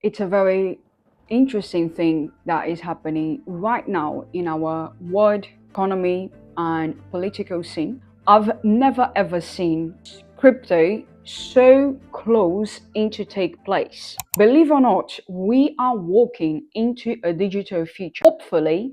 It's a very interesting thing that is happening right now in our world economy and political scene. I've never ever seen crypto so close into take place. Believe or not, we are walking into a digital future. Hopefully,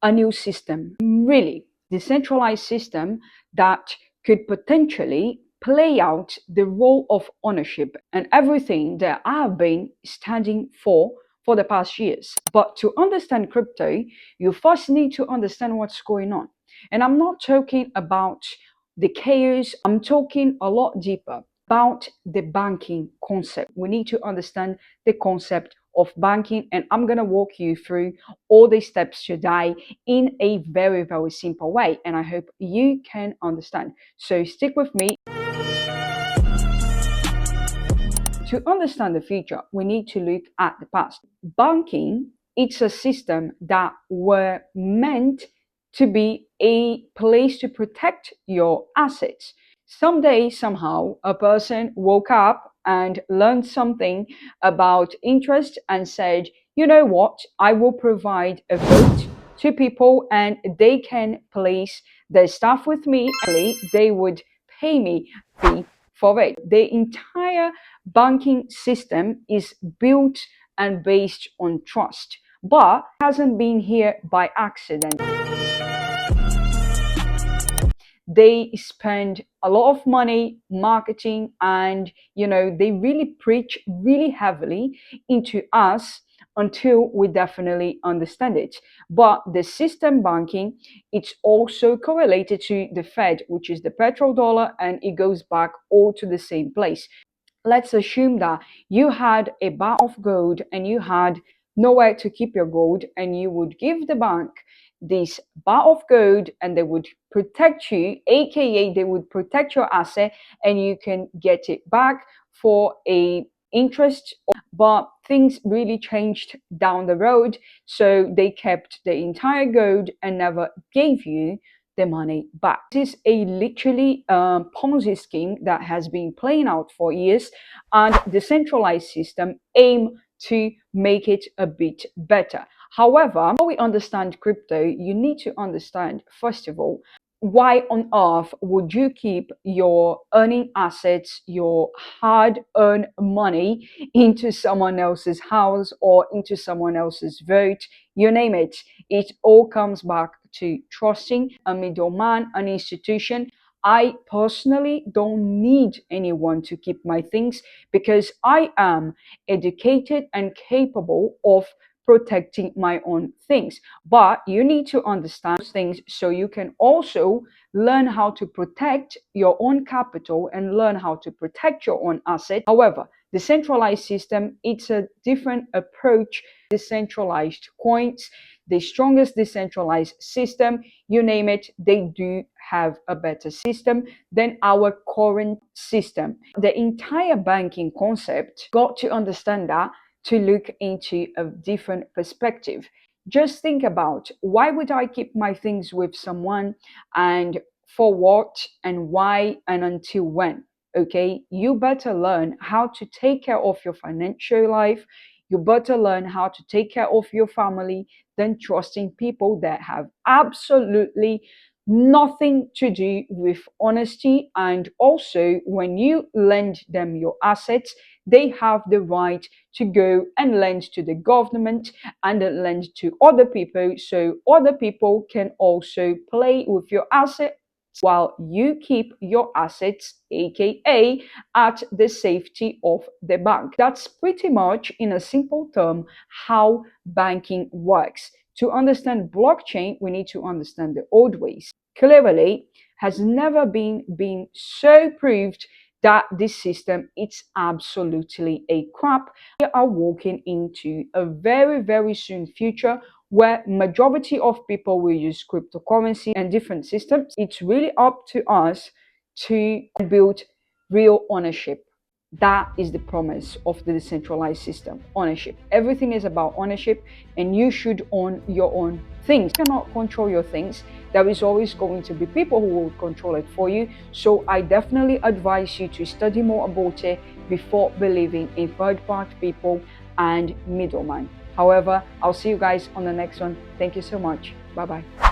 a new system, really decentralized system that could potentially play out the role of ownership and everything that I have been standing for the past years. But to understand crypto, you first need to understand what's going on. And I'm not talking about the chaos, I'm talking a lot deeper about the banking concept. We need to understand the concept of banking, and I'm going to walk you through all the steps today in a very, very simple way. And I hope you can understand. So stick with me. To understand the future, we need to look at the past. Banking, it's a system that were meant to be a place to protect your assets. Someday, somehow, a person woke up and learned something about interest and said, you know what, I will provide a vote to people and they can place their stuff with me. They would pay me fee for it. The entire banking system is built and based on trust, but hasn't been here by accident. They spend a lot of money marketing, and they really preach really heavily into us until we definitely understand it. But the system banking, it's also correlated to the Fed, which is the petrodollar, and it goes back all to the same place. Let's assume that you had a bar of gold and you had nowhere to keep your gold, and you would give the bank this bar of gold and they would protect you, aka they would protect your asset, and you can get it back for a interest. But things really changed down the road, so they kept the entire gold and never gave you the money back. This is a literally Ponzi scheme that has been playing out for years, and the centralized system aim to make it a bit better. However, before we understand crypto, you need to understand, first of all, why on earth would you keep your earning assets, your hard earned money, into someone else's house or into someone else's vote? You name it. It all comes back to trusting a middleman, an institution. I personally don't need anyone to keep my things because I am educated and capable of protecting my own things. But you need to understand things so you can also learn how to protect your own capital and learn how to protect your own asset. However, the centralized system, it's a different approach. Decentralized coins, the strongest decentralized system, you name it, they do have a better system than our current system. The entire banking concept, got to understand that to look into a different perspective. Just think about, why would I keep my things with someone, and for what and why and until when? Okay, you better learn how to take care of your financial life. You better learn how to take care of your family than trusting people that have absolutely nothing to do with honesty. And also, when you lend them your assets, they have the right to go and lend to the government and then lend to other people, so other people can also play with your asset while you keep your assets, aka at the safety of the bank. That's pretty much, in a simple term, how banking works. To understand blockchain, we need to understand the old ways. Clearly, has never been so proved that this system, it's absolutely a crap. We are walking into a very, very soon future where majority of people will use cryptocurrency and different systems. It's really up to us to build real ownership. That is the promise of the decentralized system. Ownership. Everything is about ownership, and you should own your own things. You cannot control your things. There is always going to be people who will control it for you. So I definitely advise you to study more about it before believing in third party people and middleman. However, I'll see you guys on the next one. Thank you so much. Bye bye.